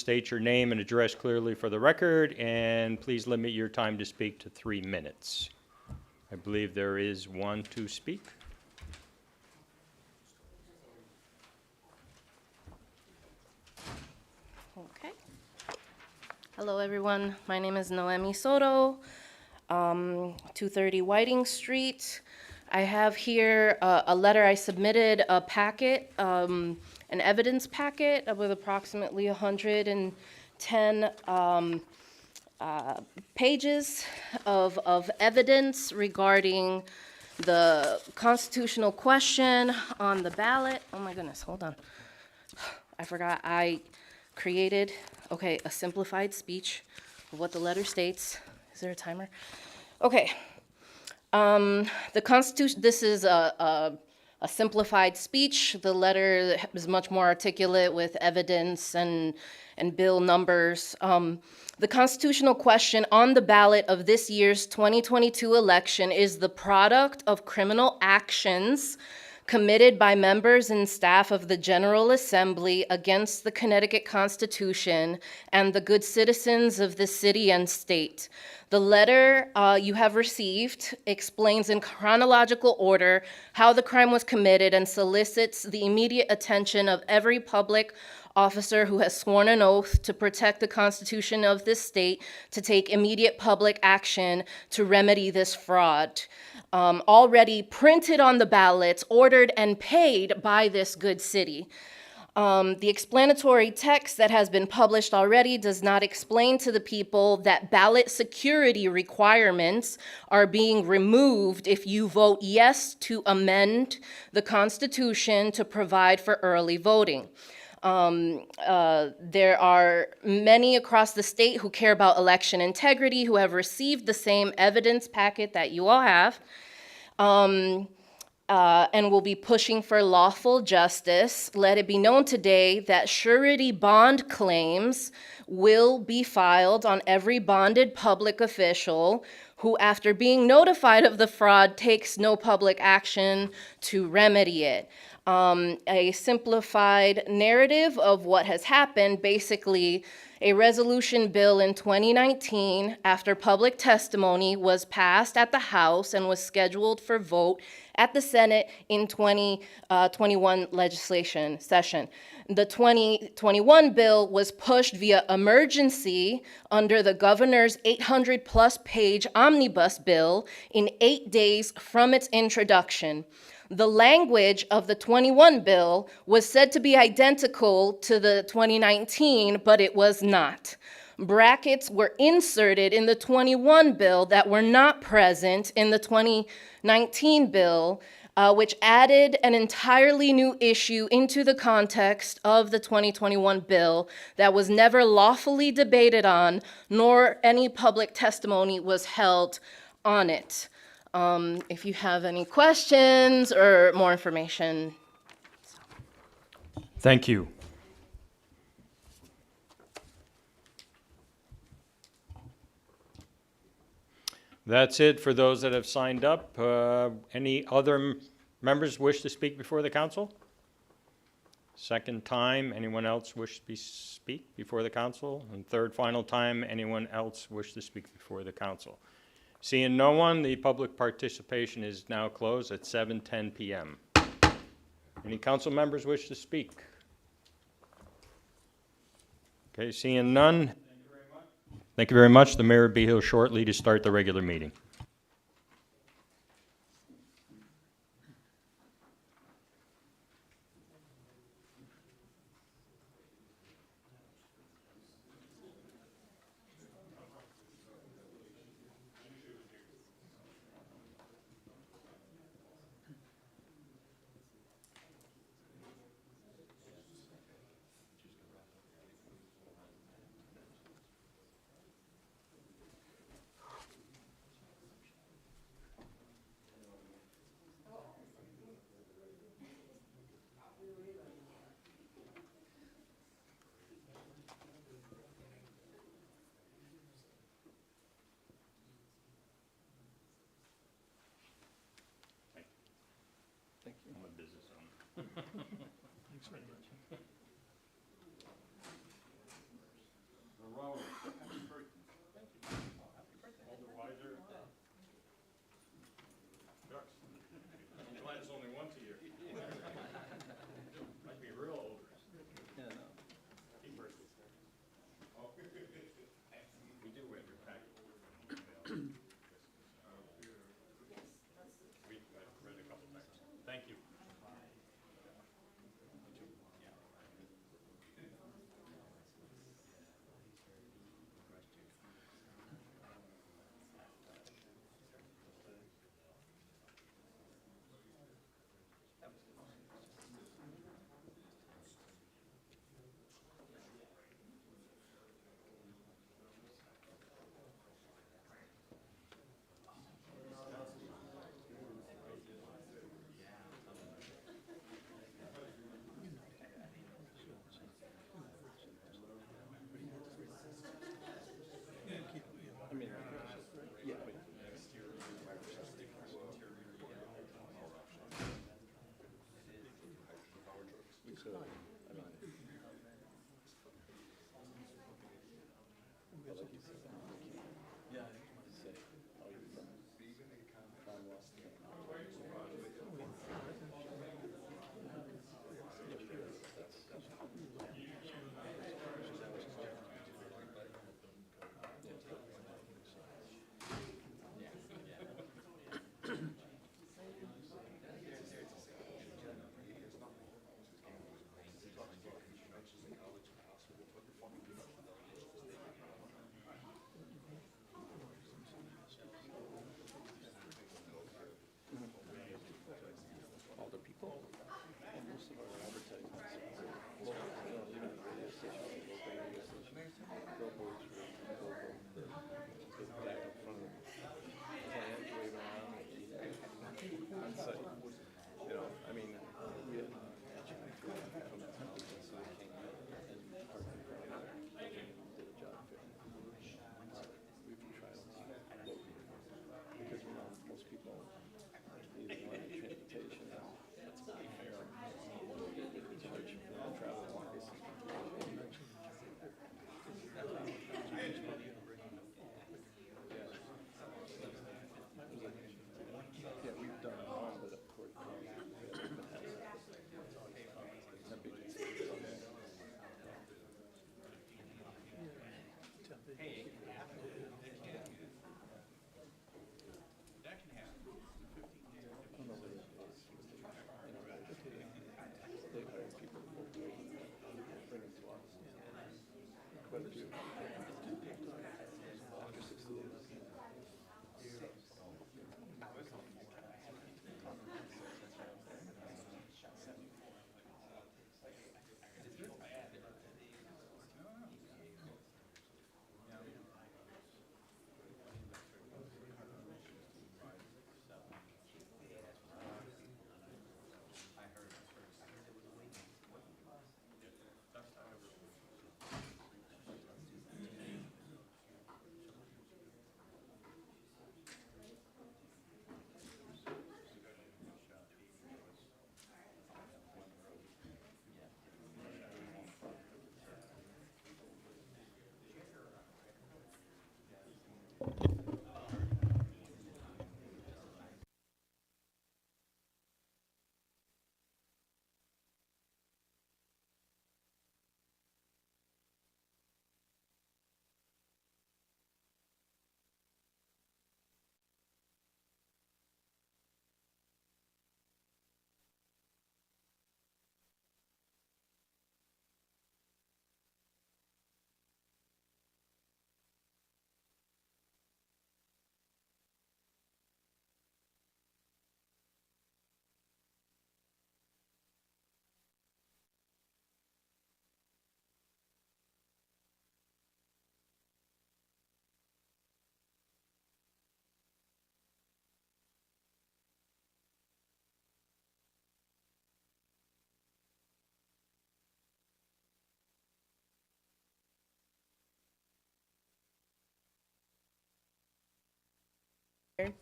state your name and address clearly for the record, and please limit your time to speak to 3 minutes. I believe there is one to speak. Okay. Hello, everyone. My name is Noemi Soto, 230 Whiting Street. I have here a letter I submitted, a packet, an evidence packet with approximately 110 pages of evidence regarding the constitutional question on the ballot. Oh my goodness, hold on. I forgot I created, a simplified speech of what the letter states. Is there a timer? Okay. The Constitution, this is a simplified speech. The letter is much more articulate with evidence and bill numbers. The constitutional question on the ballot of this year's 2022 election is the product of criminal actions committed by members and staff of the General Assembly against the Connecticut Constitution and the good citizens of the city and state. The letter you have received explains in chronological order how the crime was committed and solicits the immediate attention of every public officer who has sworn an oath to protect the Constitution of this state to take immediate public action to remedy this fraud. Already printed on the ballots, ordered and paid by this good city. The explanatory text that has been published already does not explain to the people that ballot security requirements are being removed if you vote yes to amend the Constitution to provide for early voting. There are many across the state who care about election integrity, who have received the same evidence packet that you all have, and will be pushing for lawful justice. Let it be known today that surety bond claims will be filed on every bonded public official who, after being notified of the fraud, takes no public action to remedy it. A simplified narrative of what has happened, basically a resolution bill in 2019 after public testimony was passed at the House and was scheduled for vote at the Senate in 2021 legislation session. The 2021 bill was pushed via emergency under the governor's 800+ page omnibus bill in 8 days from its introduction. The language of the 21 bill was said to be identical to the 2019, but it was not. Brackets were inserted in the 21 bill that were not present in the 2019 bill, which added an entirely new issue into the context of the 2021 bill that was never lawfully debated on, nor any public testimony was held on it. If you have any questions or more information. Thank you. That's it for those that have signed up. Any other members wish to speak before the council? Second time, anyone else wish to speak before the council? And third final time, anyone else wish to speak before the council? Seeing no one, the public participation is now closed at 7:10 p.m. Any council members wish to speak? Okay, seeing none. Thank you very much. The mayor will be here shortly to start the regular meeting. I'm a business owner. Thanks very much.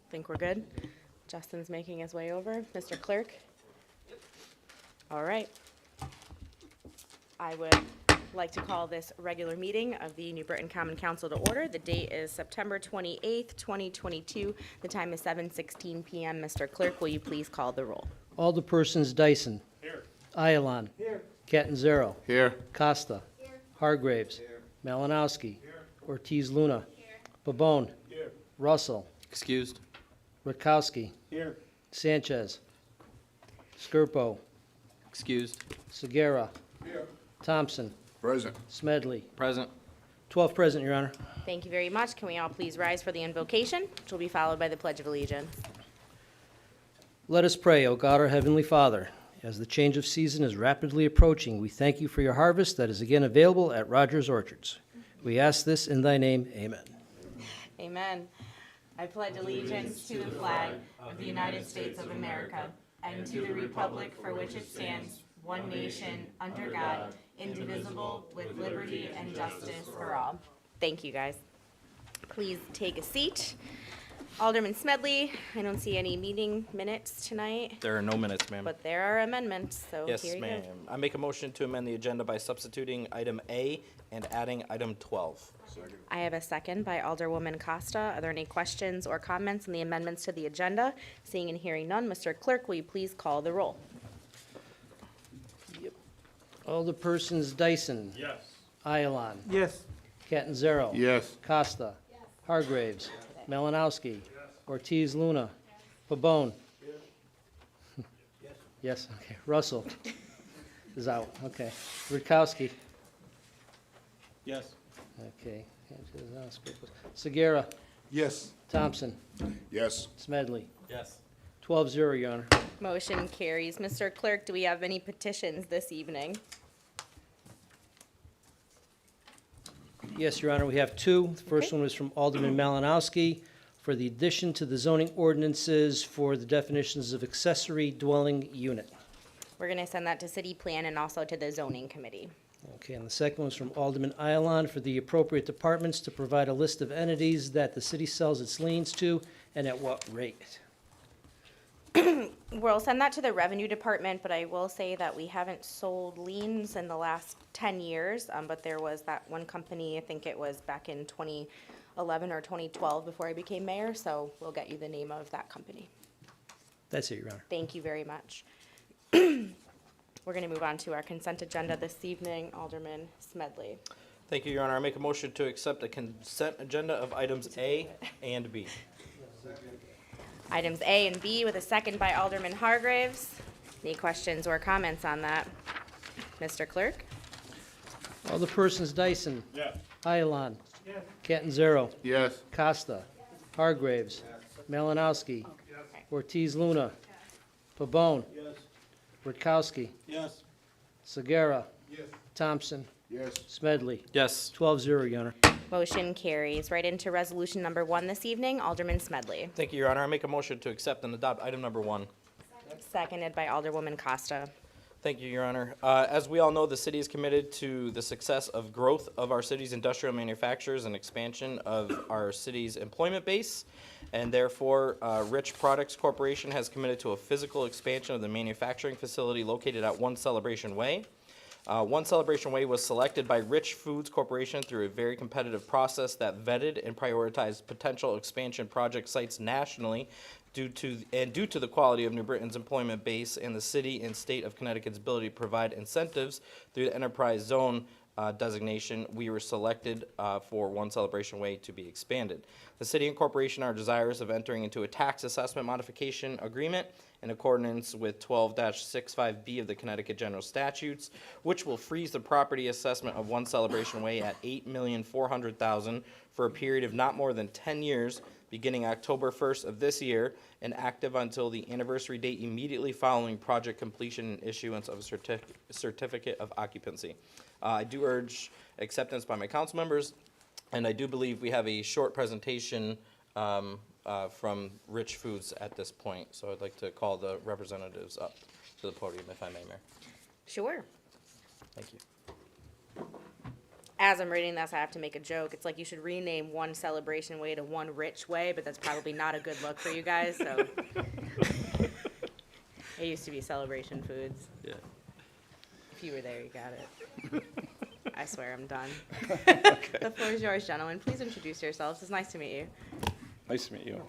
Think we're good? Justin's making his way over. Mr. Clerk? All right. I would like to call this regular meeting of the New Britain Common Council to order. The date is September 28th, 2022. The time is 7:16 PM. Mr. Clerk, will you please call the roll? Alderpersons Dyson. Here. Ayalon. Here. Catanzaro. Here. Costa. Here. Hargraves. Here. Malinowski. Here. Ortiz Luna. Here. Babone. Here. Russell. Excused. Rutkowski. Here. Sanchez. Skirpo. Excused. Segura. Here. Thompson. Present. Smedley. Present. 12 present, Your Honor. Thank you very much. Can we all please rise for the invocation, which will be followed by the Pledge of Allegiance? Let us pray, O God, our Heavenly Father. As the change of season is rapidly approaching, we thank you for your harvest that is again available at Rogers Orchards. We ask this in thy name. Amen. Amen. I pledge allegiance to the flag of the United States of America and to the republic for which it stands, one nation, under God, indivisible, with liberty and justice for all. Thank you, guys. Please take a seat. Alderman Smedley, I don't see any meeting minutes tonight, There are no minutes, ma'am. but there are amendments, so Yes, here you ma'am. go. I make a motion to amend the agenda by substituting item A and adding item 12. I have a second by Alderwoman Costa. Are there any questions or comments on the amendments to the agenda? Seeing and hearing none, Mr. Clerk, will you please call the roll? Alderpersons Dyson. Yes. Ayalon. Yes. Catanzaro. Yes. Costa. Hargraves. Malinowski. Ortiz Luna. Pabon. Yes, okay. Russell is out, okay. Rutkowski. Yes. Okay. Segura. Yes. Thompson. Yes. Smedley. Yes. 12-0, Your Honor. Motion carries. Mr. Clerk, do we have any petitions this evening? Yes, Your Honor, we have two. The first one was from Alderman Malinowski for the addition to the zoning ordinances for the definitions of accessory dwelling unit. We're going to send that to City Plan and also to the Zoning Committee. Okay, and the second was from Alderman Ayalon for the appropriate departments to provide a list of entities that the city sells its liens to and at what rate. We'll send that to the Revenue Department, but I will say that we haven't sold liens in the last 10 years. But there was that one company, I think it was back in 2011 or 2012 before I became mayor, so we'll get you the name of that company. That's it, Your Honor. Thank you very much. We're going to move on to our consent agenda this evening. Alderman Smedley. Thank you, Your Honor. I make a motion to accept the consent agenda of items A and B. Items A and B with a second by Alderman Hargraves. Any questions or comments on that? Mr. Clerk? Alderpersons Dyson. Yes. Ayalon. Catanzaro. Yes. Costa. Hargraves. Malinowski. Ortiz Luna. Pabon. Rutkowski. Yes. Segura. Yes. Thompson. Yes. Smedley. Yes. 12-0, Your Honor. Motion carries. Right into resolution number 1 this evening. Alderman Smedley. Thank you, Your Honor. I make a motion to accept and adopt item number 1. Seconded by Alderwoman Costa. Thank you, Your Honor. As we all know, the city is committed to the success of growth of our city's industrial manufacturers and expansion of our city's employment base. And therefore, Rich Products Corporation has committed to a physical expansion of the manufacturing facility located at One Celebration Way. One Celebration Way was selected by Rich Foods Corporation through a very competitive process that vetted and prioritized potential expansion project sites nationally due to the quality of New Britain's employment base and the city and state of Connecticut's ability to provide incentives through the enterprise zone designation. We were selected for One Celebration Way to be expanded. The city and corporation are desirous of entering into a tax assessment modification agreement in accordance with 12-65B of the Connecticut General Statutes, which will freeze the property assessment of One Celebration Way at $8,400,000 for a period of not more than 10 years, beginning October 1st of this year, and active until the anniversary date immediately following project completion and issuance of a certificate of occupancy. I do urge acceptance by my council members, and I do believe we have a short presentation from Rich Foods at this point. So I'd like to call the representatives up to the podium, if I may, Mayor. Sure. Thank you. As I'm reading this, I have to make a joke. It's like you should rename One Celebration Way to One Rich Way, but that's probably not a good look for you guys, so. It used to be Celebration Foods. Yeah. If you were there, you got it. I swear I'm done. The floor is yours, gentlemen. Please introduce yourselves. It's nice to meet you. Nice to meet you.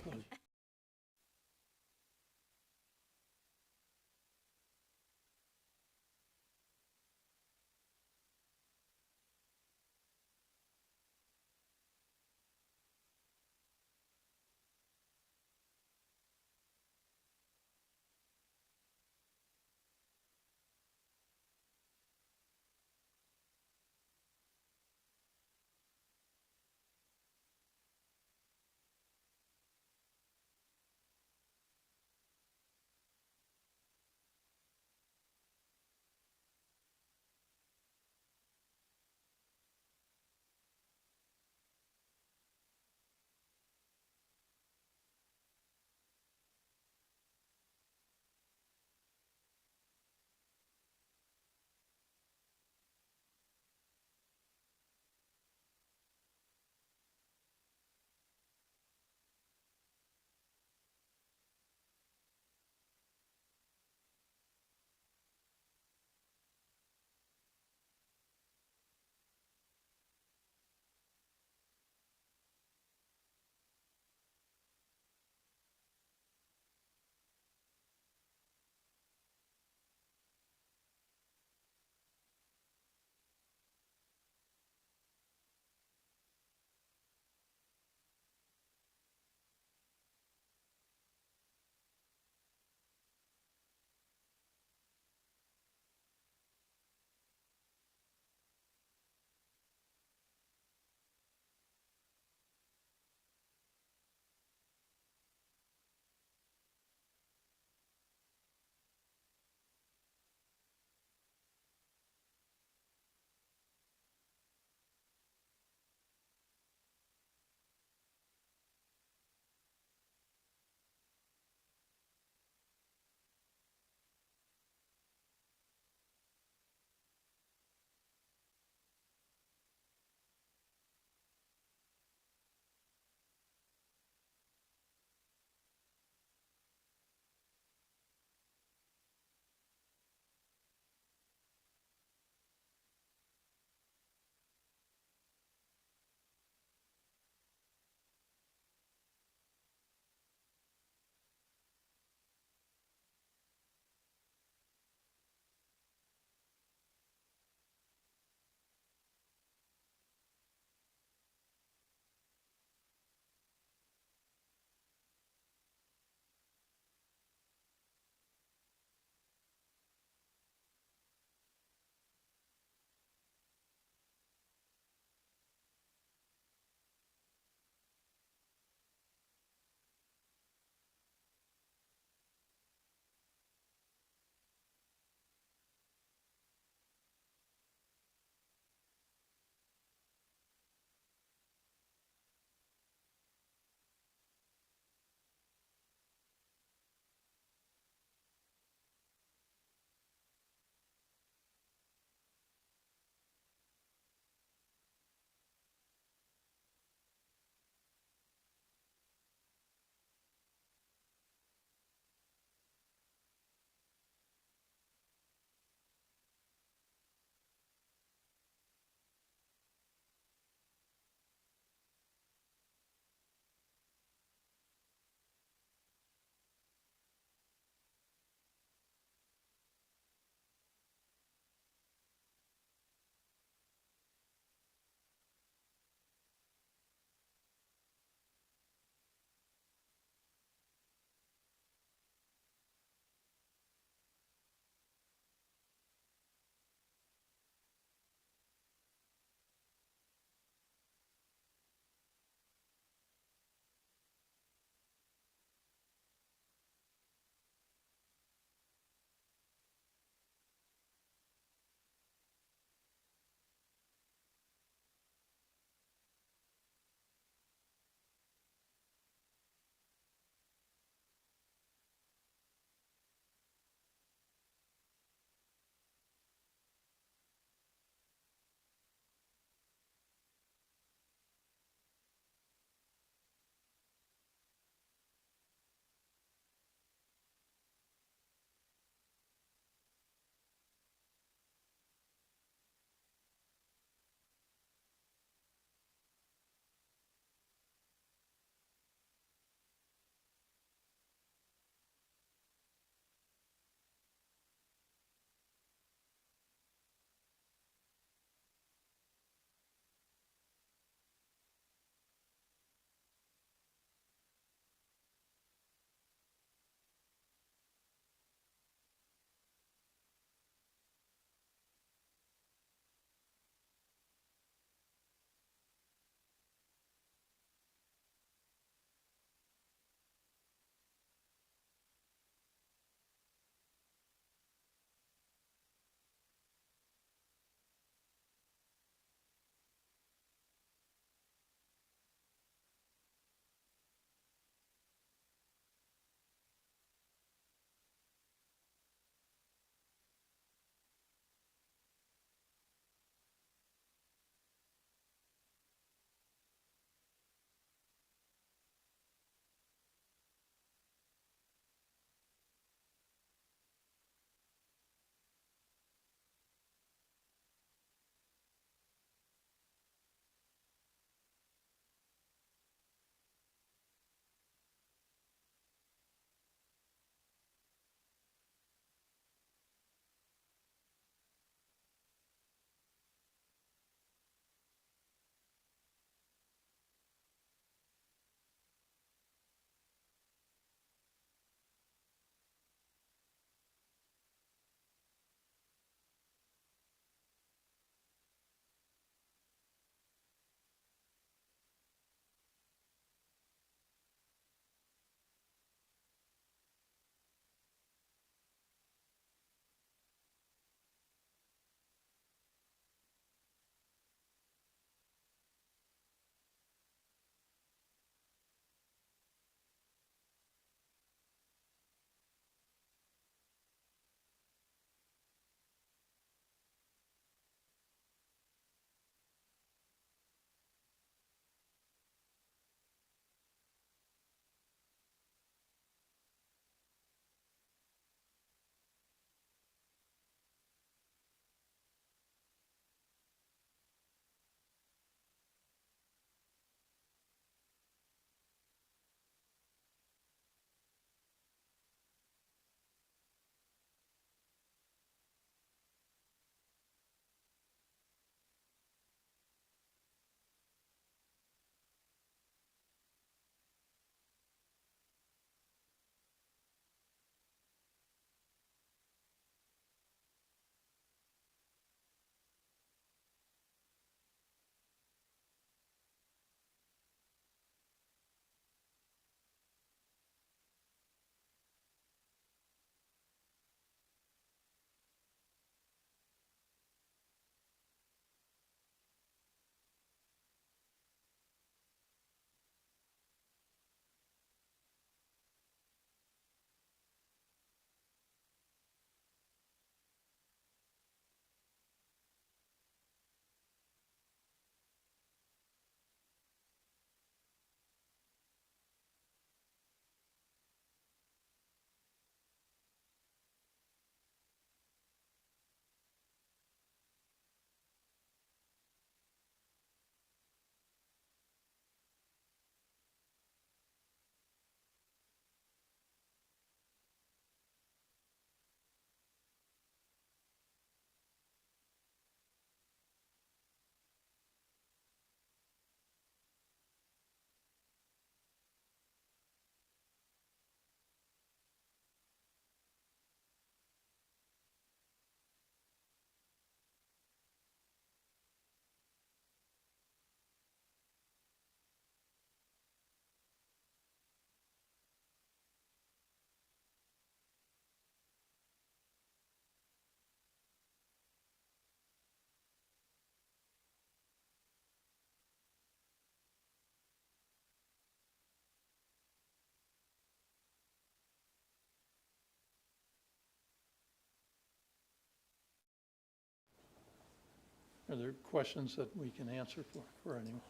Are there questions that we can answer for anyone?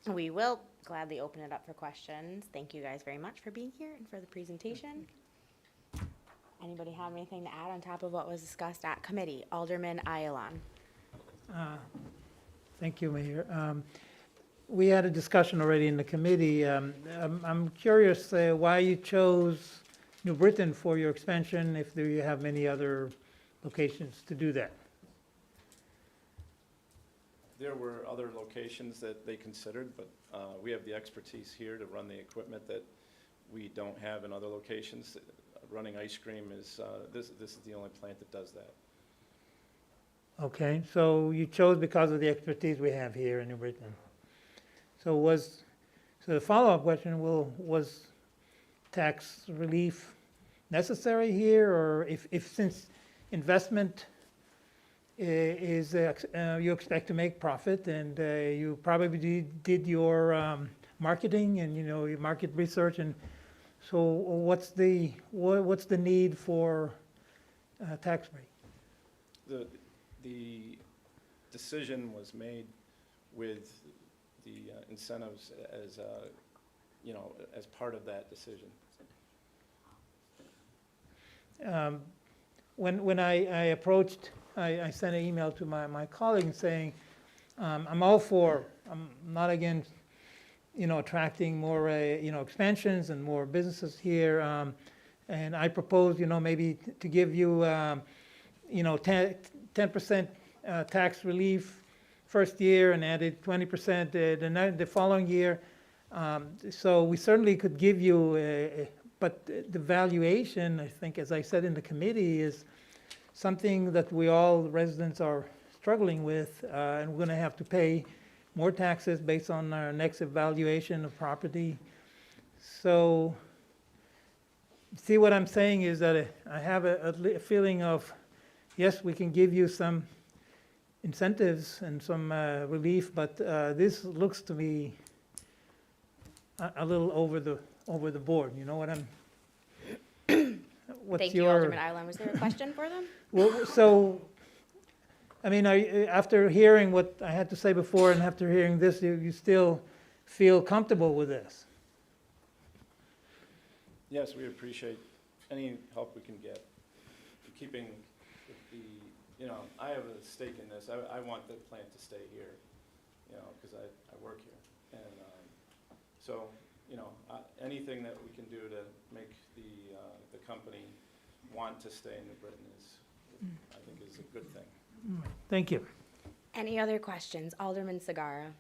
We will gladly open it up for questions. Thank you guys very much for being here and for the presentation. Anybody have anything to add on top of what was discussed at committee? Alderman Ayalon. Thank you, Mayor. We had a discussion already in the committee. I'm curious why you chose New Britain for your expansion, if do you have many other locations to do that? There were other locations that they considered, but we have the expertise here to run the equipment that we don't have in other locations. Running ice cream is, this is the only plant that does that. Okay, so you chose because of the expertise we have here in New Britain. So the follow-up question was tax relief necessary here, or if since investment is, you expect to make profit, and you probably did your marketing and, your market research, and so what's the need for tax break? The decision was made with the incentives as, as part of that decision. When I approached, I sent an email to my colleague saying, I'm all for, I'm not against, attracting more, expansions and more businesses here. And I propose, maybe to give you, 10% tax relief first year and added 20% the following year. So we certainly could give you, but the valuation, I think, as I said in the committee, is something that we all residents are struggling with, and we're going to have to pay more taxes based on our next evaluation of property. So, see what I'm saying is that I have a feeling of, yes, we can give you some incentives and some relief, but this looks to me a little over the board. You know what I'm? What's Thank you, your? Alderman Ayalon. Was there a question for them? Well, so, I mean, after hearing what I had to say before and after hearing this, you still feel comfortable with this? Yes, we appreciate any help we can get. Keeping the, I have a stake in this. I want the plant to stay here, because I work here. And so, anything that we can do to make the company want to stay in New Britain I think is a good thing. Thank you. Any other questions? Alderman Sagara.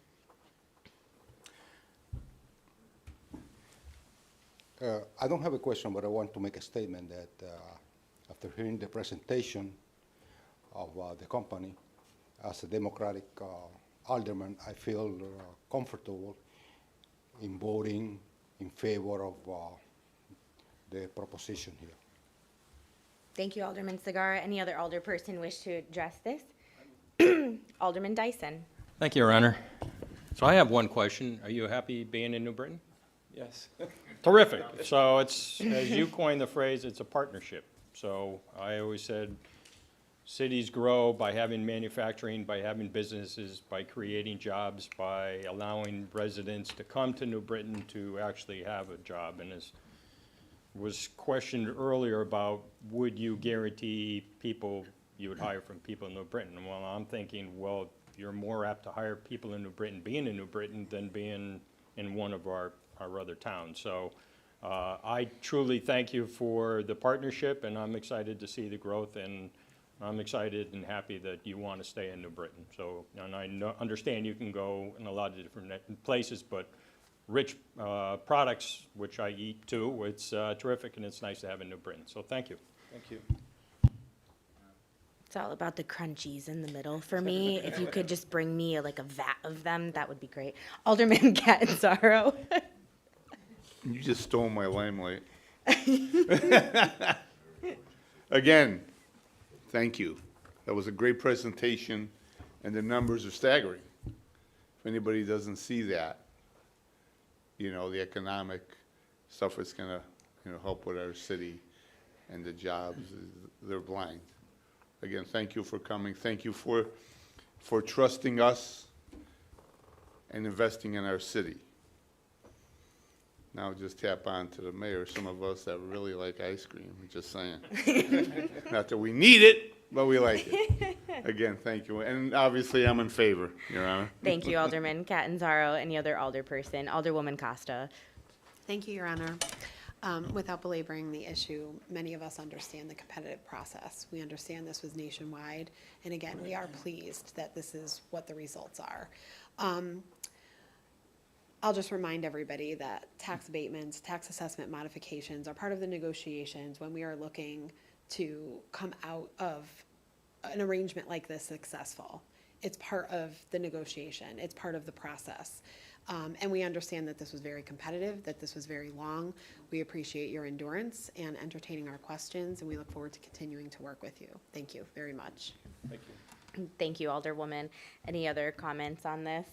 I don't have a question, but I want to make a statement that after hearing the presentation of the company, as a Democratic alderman, I feel comfortable in voting in favor of the proposition here. Thank you, Alderman Sagara. Any other alderperson wish to address this? Alderman Dyson. Thank you, Your Honor. So I have one question. Are you happy being in New Britain? Yes. Terrific. So it's, as you coined the phrase, it's a partnership. So I always said cities grow by having manufacturing, by having businesses, by creating jobs, by allowing residents to come to New Britain to actually have a job. And as was questioned earlier about, would you guarantee people you would hire from people in New Britain? Well, I'm thinking, well, you're more apt to hire people in New Britain being in New Britain than being in one of our other towns. So I truly thank you for the partnership, and I'm excited to see the growth, and I'm excited and happy that you want to stay in New Britain. So, and I understand you can go in a lot of different places, but rich products, which I eat too, it's terrific, and it's nice to have in New Britain. So thank you. Thank you. It's all about the crunchies in the middle for me. If you could just bring me a vat of them, that would be great. Alderman Catanzaro. You just stole my limelight. Again, thank you. That was a great presentation, and the numbers are staggering. If anybody doesn't see that, the economic stuff is gonna, help with our city and the jobs, they're blind. Again, thank you for coming. Thank you for for trusting us and investing in our city. Now just tap on to the mayor, some of us that really like ice cream, just saying. Not that we need it, but we like it. Again, thank you. And obviously, I'm in favor, Your Honor. Thank you, Alderman Catanzaro. Any other alderperson? Alderwoman Costa. Thank you, Your Honor. Without belaboring the issue, many of us understand the competitive process. We understand this was nationwide, and again, we are pleased that this is what the results are. I'll just remind everybody that tax abatements, tax assessment modifications are part of the negotiations when we are looking to come out of an arrangement like this successful. It's part of the negotiation. It's part of the process. And we understand that this was very competitive, that this was very long. We appreciate your endurance and entertaining our questions, and we look forward to continuing to work with you. Thank you very much. Thank you. Thank you, Alderwoman. Any other comments on this?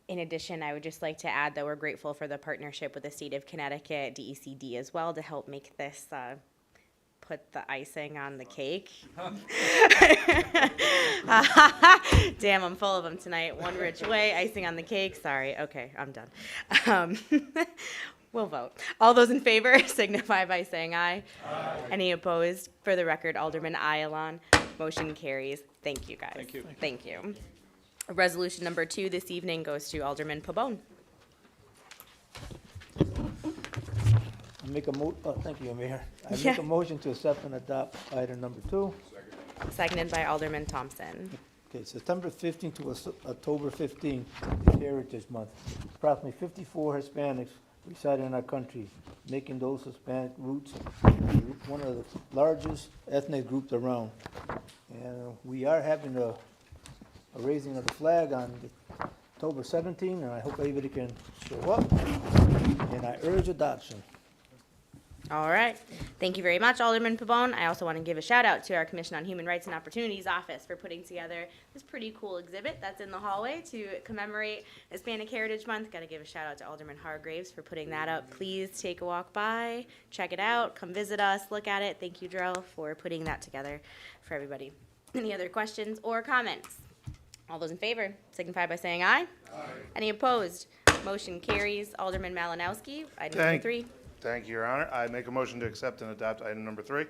In addition, I would just like to add that we're grateful for the partnership with the state of Connecticut, DECD as well, to help make this, put the icing on the cake. Damn, I'm full of them tonight. One rich way, icing on the cake. Sorry. Okay, I'm done. We'll vote. All those in favor signify by saying aye. Aye. Any opposed? For the record, Alderman Ayalon. Motion carries. Thank you, guys. Thank you. Thank you. Resolution number 2 this evening goes to Alderman Pabon. I make a thank you, Mayor. I Yeah. make a motion to accept and adopt item number 2. Seconded by Alderman Thompson. Okay, September 15 to October 15 is Heritage Month. Approximately 54 Hispanics reside in our country, making those Hispanic roots one of the largest ethnic groups around. And we are having a raising of the flag on October 17, and I hope everybody can show up. And I urge adoption. All right. Thank you very much, Alderman Pabon. I also want to give a shout out to our Commission on Human Rights and Opportunities office for putting together this pretty cool exhibit that's in the hallway to commemorate Hispanic Heritage Month. Got to give a shout out to Alderman Hargraves for putting that up. Please take a walk by, check it out, come visit us, look at it. Thank you, Drell, for putting that together for everybody. Any other questions or comments? All those in favor signify by saying aye. Aye. Any opposed? Motion carries. Alderman Malinowski, item number 3. Thank you, Your Honor. I make a motion to accept and adopt item number 3.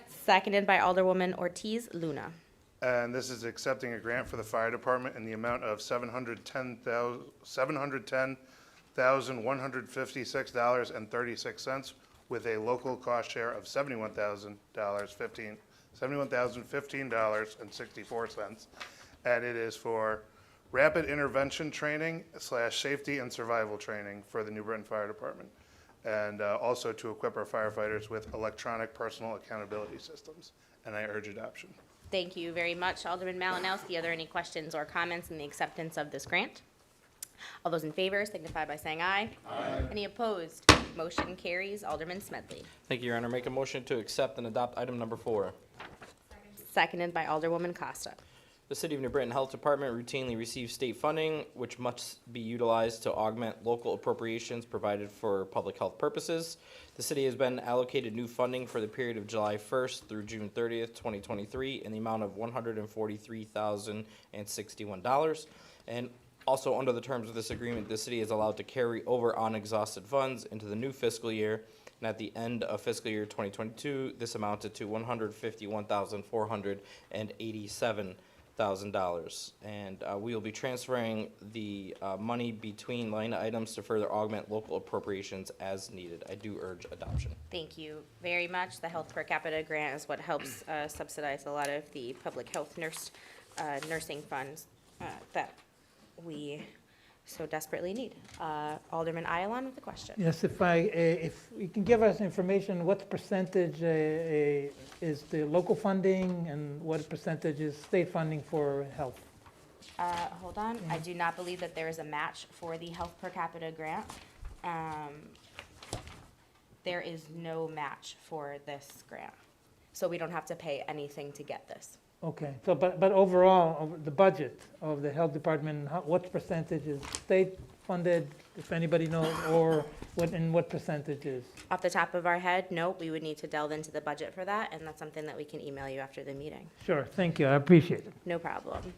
Seconded by Alderwoman Ortiz Luna. And this is accepting a grant for the fire department in the amount of $710,156.36 with a local cost share of $71,015.64. And it is for rapid intervention training / safety and survival training for the New Britain Fire Department. And also to equip our firefighters with electronic personal accountability systems. And I urge adoption. Thank you very much, Alderman Malinowski. Are there any questions or comments in the acceptance of this grant? All those in favor signify by saying aye. Aye. Any opposed? Motion carries. Alderman Smedley. Thank you, Your Honor. Make a motion to accept and adopt item number 4. Seconded by Alderwoman Costa. The City of New Britain Health Department routinely receives state funding, which must be utilized to augment local appropriations provided for public health purposes. The city has been allocated new funding for the period of July 1st through June 30th, 2023, in the amount of $143,061. And also, under the terms of this agreement, the city is allowed to carry over unexhausted funds into the new fiscal year. And at the end of fiscal year 2022, this amounted to $151,487,000. And we will be transferring the money between line items to further augment local appropriations as needed. I do urge adoption. Thank you very much. The health per capita grant is what helps subsidize a lot of the public health nursing funds that we so desperately need. Alderman Ayalon with the question. Yes, if you can give us information, what percentage is the local funding and what percentage is state funding for health? Hold on. I do not believe that there is a match for the health per capita grant. There is no match for this grant. So we don't have to pay anything to get this. Okay, so but overall, the budget of the health department, what percentage is state funded, if anybody knows, or what, in what percentages? Off the top of our head, nope, we would need to delve into the budget for that, and that's something that we can email you after the meeting. Sure, thank you, I appreciate it. No problem.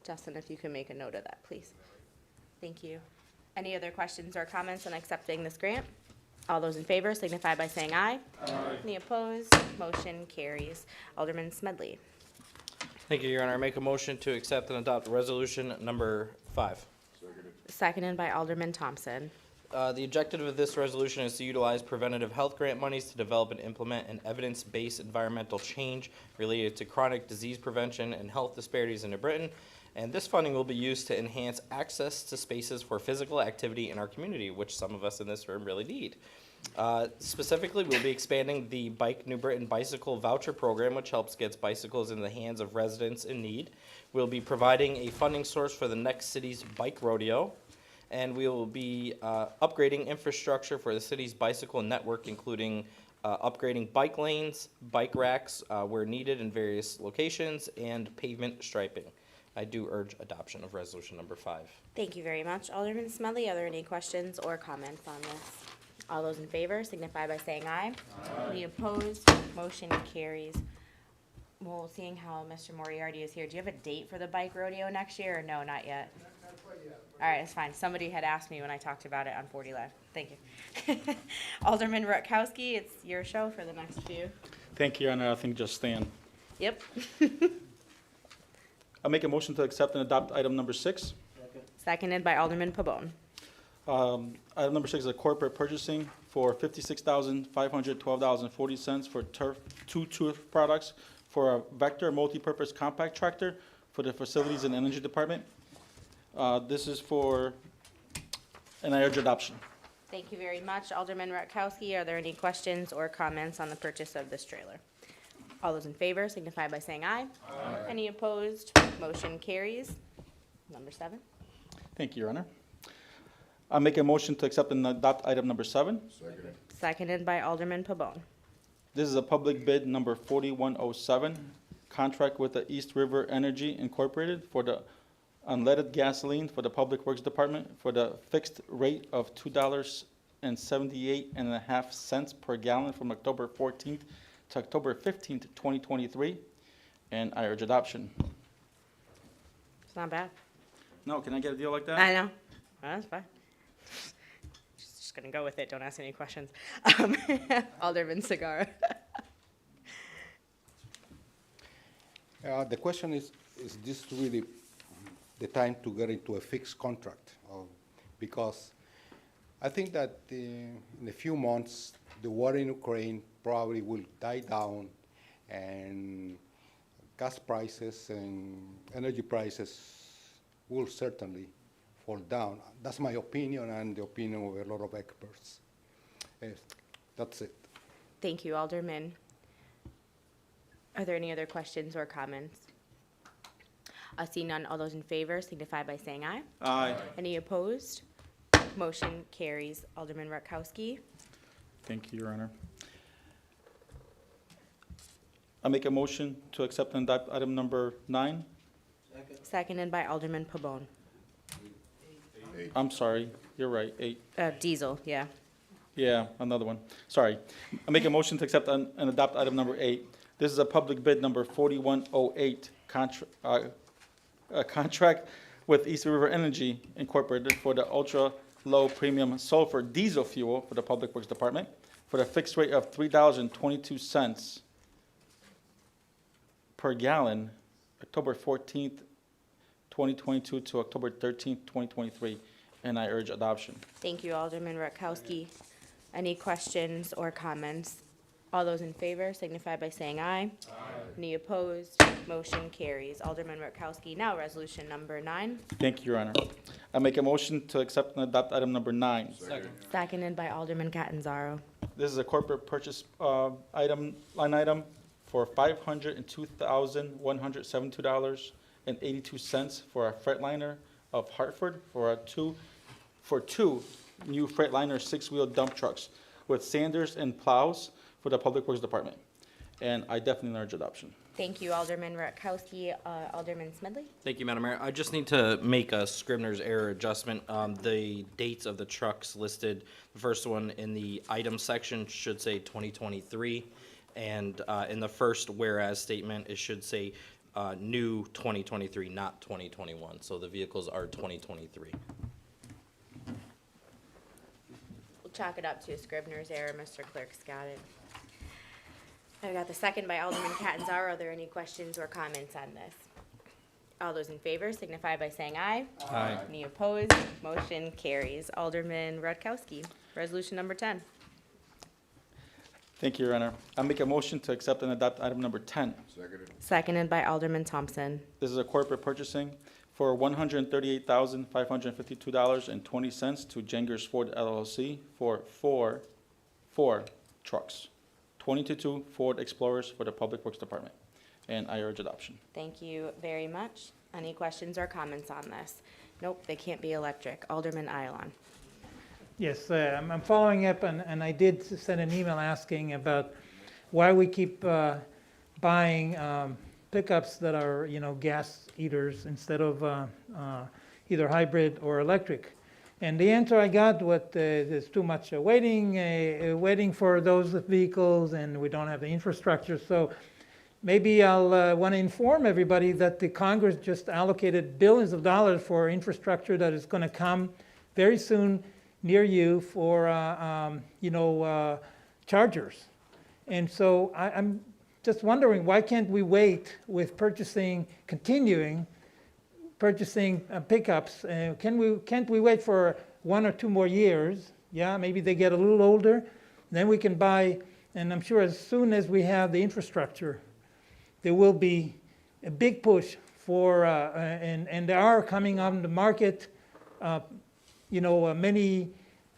Justin, if you can make a note of that, please. Thank you. Any other questions or comments on accepting this grant? All those in favor signify by saying aye. Aye. Any opposed? Motion carries. Alderman Smedley. Thank you, Your Honor. I make a motion to accept and adopt resolution number 5. Seconded by Alderman Thompson. The objective of this resolution is to utilize preventative health grant monies to develop and implement an evidence-based environmental change related to chronic disease prevention and health disparities in New Britain. And this funding will be used to enhance access to spaces for physical activity in our community, which some of us in this room really need. Specifically, we'll be expanding the Bike New Britain Bicycle Voucher Program, which helps get bicycles in the hands of residents in need. We'll be providing a funding source for the next city's bike rodeo. And we will be upgrading infrastructure for the city's bicycle network, including upgrading bike lanes, bike racks where needed in various locations, and pavement striping. I do urge adoption of resolution number 5. Thank you very much. Alderman Smedley, are there any questions or comments on this? All those in favor signify by saying aye. Any opposed? Motion carries. Well, seeing how Mr. Moriarty is here, do you have a date for the bike rodeo next year, or no, not yet? All right, it's fine. Somebody had asked me when I talked about it on 40 Live. Thank you. Alderman Rutkowski, it's your show for the next few. Thank you, Your Honor. I think just stand. Yep. I make a motion to accept and adopt item number 6. Seconded by Alderman Pabon. Item number 6 is a corporate purchasing for $56,512.40 for two turf products for a Vector multipurpose compact tractor for the Facilities and Energy Department. This is for, and I urge adoption. Thank you very much. Alderman Rutkowski, are there any questions or comments on the purchase of this trailer? All those in favor signify by saying aye. Aye. Any opposed? Motion carries. Number 7. Thank you, Your Honor. I make a motion to accept and adopt item number 7. Seconded by Alderman Pabon. This is a public bid number 4107, contract with the East River Energy Incorporated for the unleaded gasoline for the Public Works Department for the fixed rate of $2.78.5 per gallon from October 14th to October 15th, 2023, and I urge adoption. It's not bad. No, can I get a deal like that? I know. That's fine. Just gonna go with it. Don't ask any questions. Alderman Segarra. The question is this really the time to get into a fixed contract? Because I think that in a few months, the war in Ukraine probably will die down, and gas prices and energy prices will certainly fall down. That's my opinion and the opinion of a lot of experts. That's it. Thank you, Alderman. Are there any other questions or comments? Seeing none, all those in favor signify by saying aye. Aye. Any opposed? Motion carries. Alderman Rutkowski. Thank you, Your Honor. I make a motion to accept and adopt item number 9. Seconded by Alderman Pabon. I'm sorry, you're right, 8. Diesel, yeah. Yeah, another one. Sorry. I make a motion to accept and adopt item number 8. This is a public bid number 4108, contract with East River Energy Incorporated for the ultra-low premium sulfur diesel fuel for the Public Works Department for the fixed rate of $3.22 per gallon, October 14th, 2022 to October 13th, 2023, and I urge adoption. Thank you, Alderman Rutkowski. Any questions or comments? All those in favor signify by saying aye. Aye. Any opposed? Motion carries. Alderman Rutkowski, now resolution number 9. Thank you, Your Honor. I make a motion to accept and adopt item number 9. Seconded by Alderman Catanzaro. This is a corporate purchase line item for $502,172.82 for a Freightliner of Hartford for two new Freightliner 6-wheel dump trucks with sanders and plows for the Public Works Department. And I definitely urge adoption. Thank you, Alderman Rutkowski. Alderman Smedley? Thank you, Madam Mayor. I just need to make a Scrivener's error adjustment. The dates of the trucks listed, the first one in the item section should say 2023, and in the first whereas statement, it should say new 2023, not 2021. So the vehicles are 2023. We'll chalk it up to a Scrivener's error. Mr. Clerk's got it. I got the second by Alderman Catanzaro. Are there any questions or comments on this? All those in favor signify by saying aye. Aye. Any opposed? Motion carries. Alderman Rutkowski, resolution number 10. Thank you, Your Honor. I make a motion to accept and adopt item number 10. Seconded by Alderman Thompson. This is a corporate purchasing for $138,552.20 to Jengers Ford LLC for four trucks, 22 Ford Explorers for the Public Works Department, and I urge adoption. Thank you very much. Any questions or comments on this? Nope, they can't be electric. Alderman Ayalon. Yes, I'm following up, and I did send an email asking about why we keep buying pickups that are, gas eaters instead of either hybrid or electric. And the answer I got was there's too much waiting for those vehicles, and we don't have the infrastructure. So maybe I'll want to inform everybody that the Congress just allocated billions of dollars for infrastructure that is going to come very soon near you for, chargers. And so I'm just wondering, why can't we wait with continuing purchasing pickups? Can't we wait for 1 or 2 more years? Yeah, maybe they get a little older, then we can buy, and I'm sure as soon as we have the infrastructure, there will be a big push for, and there are coming on the market, many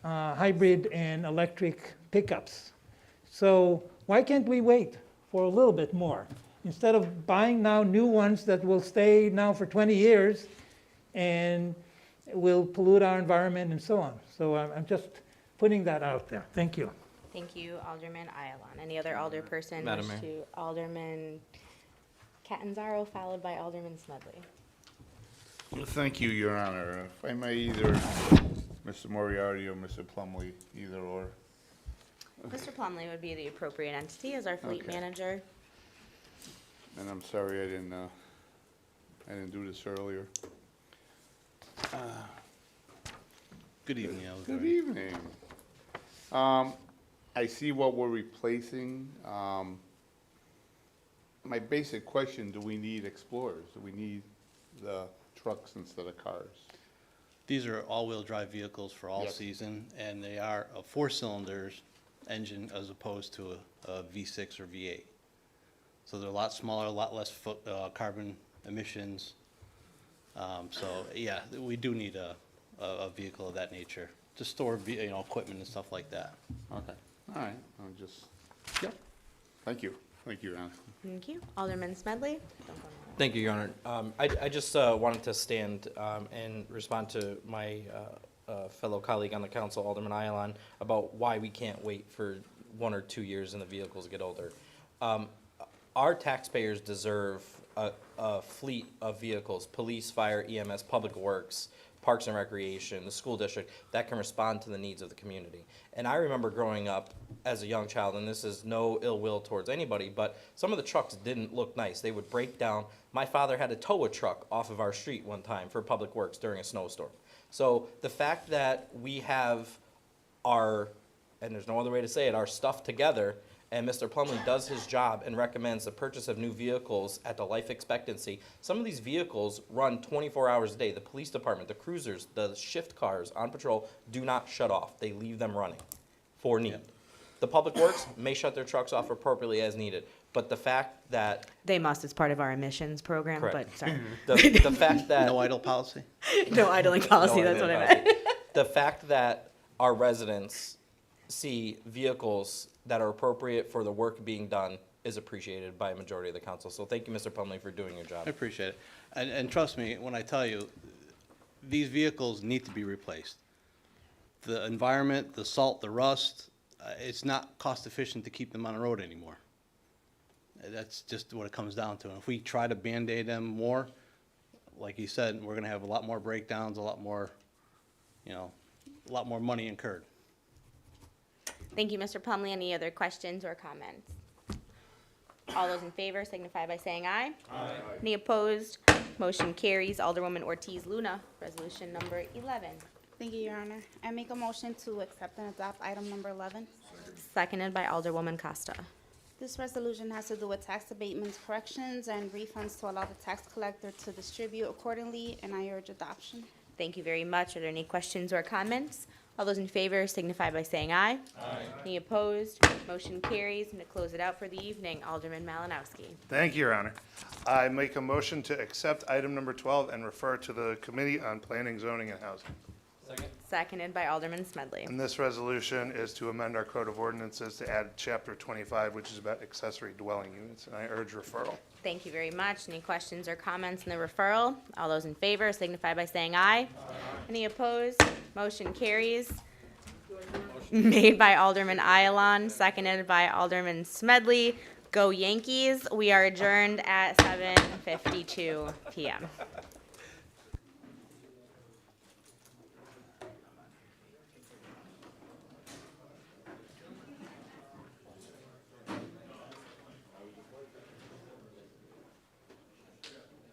hybrid and electric pickups. So why can't we wait for a little bit more? Instead of buying now new ones that will stay now for 20 years and will pollute our environment and so on. So I'm just putting that out there. Thank you. Thank you, Alderman Ayalon. Any other alderperson Madam wish Mayor. to? Alderman Catanzaro, followed by Alderman Smedley. Well, thank you, Your Honor. If I may, either Mr. Moriarty or Mr. Plumley, either or. Mr. Plumley would be the appropriate entity as our fleet Okay. manager. And I'm sorry I didn't do this earlier. Good evening, Good evening. I see what we're replacing. My basic question, do we need Explorers? Do we need the trucks instead of cars? These are all-wheel drive vehicles for all Yes. season, and they are a 4-cylinder engine as opposed to a V6 or V8. So they're a lot smaller, a lot less carbon emissions. So yeah, we do need a vehicle of that nature to store equipment and stuff like that. Okay, all right, I'm just, yep. Thank you, Your Honor. Thank you. Alderman Smedley? Thank you, Your Honor. I just wanted to stand and respond to my fellow colleague on the council, Alderman Ayalon, about why we can't wait for 1 or 2 years and the vehicles get older. Our taxpayers deserve a fleet of vehicles, police, fire, EMS, public works, parks and recreation, the school district, that can respond to the needs of the community. And I remember growing up as a young child, and this is no ill will towards anybody, but some of the trucks didn't look nice. They would break down. My father had to tow a truck off of our street one time for public works during a snowstorm. So the fact that we have our, and there's no other way to say it, our stuff together, and Mr. Plumley does his job and recommends the purchase of new vehicles at the life expectancy. Some of these vehicles run 24 hours a day. The police department, the cruisers, the shift cars on patrol do not shut off. They leave them running for need. The public works may shut their trucks off appropriately as needed, but the fact that They must, as part of our emissions program, Correct. but sorry. the fact that No idle policy? No idling policy, No, that's what I idling meant. the fact that our residents see vehicles that are appropriate for the work being done is appreciated by a majority of the council. So thank you, Mr. Plumley, for doing your job. I appreciate it. And trust me, when I tell you, these vehicles need to be replaced. The environment, the salt, the rust, it's not cost efficient to keep them on the road anymore. That's just what it comes down to. And if we try to Band-Aid them more, like you said, we're gonna have a lot more breakdowns, a lot more, a lot more money incurred. Thank you, Mr. Plumley. Any other questions or comments? All those in favor signify by saying aye. Aye. Any opposed? Motion carries. Alderwoman Ortiz Luna, resolution number 11. Thank you, Your Honor. I make a motion to accept and adopt item number 11. Seconded by Alderwoman Costa. This resolution has to do with tax abatements, corrections, and refunds to allow the tax collector to distribute accordingly, and I urge adoption. Thank you very much. Are there any questions or comments? All those in favor signify by saying aye. Aye. Any opposed? Motion carries. And to close it out for the evening, Alderman Malinowski. Thank you, Your Honor. I make a motion to accept item number 12 and refer to the Committee on Planning, Zoning, and Housing. Seconded by Alderman Smedley. And this resolution is to amend our Code of Ordinances to add Chapter 25, which is about accessory dwelling units, and I urge referral. Thank you very much. Any questions or comments on the referral? All those in favor signify by saying aye. Aye. Any opposed? Motion carries. Made by Alderman Ayalon, seconded by Alderman Smedley. Go Yankees. We are adjourned at 7:52 p.m.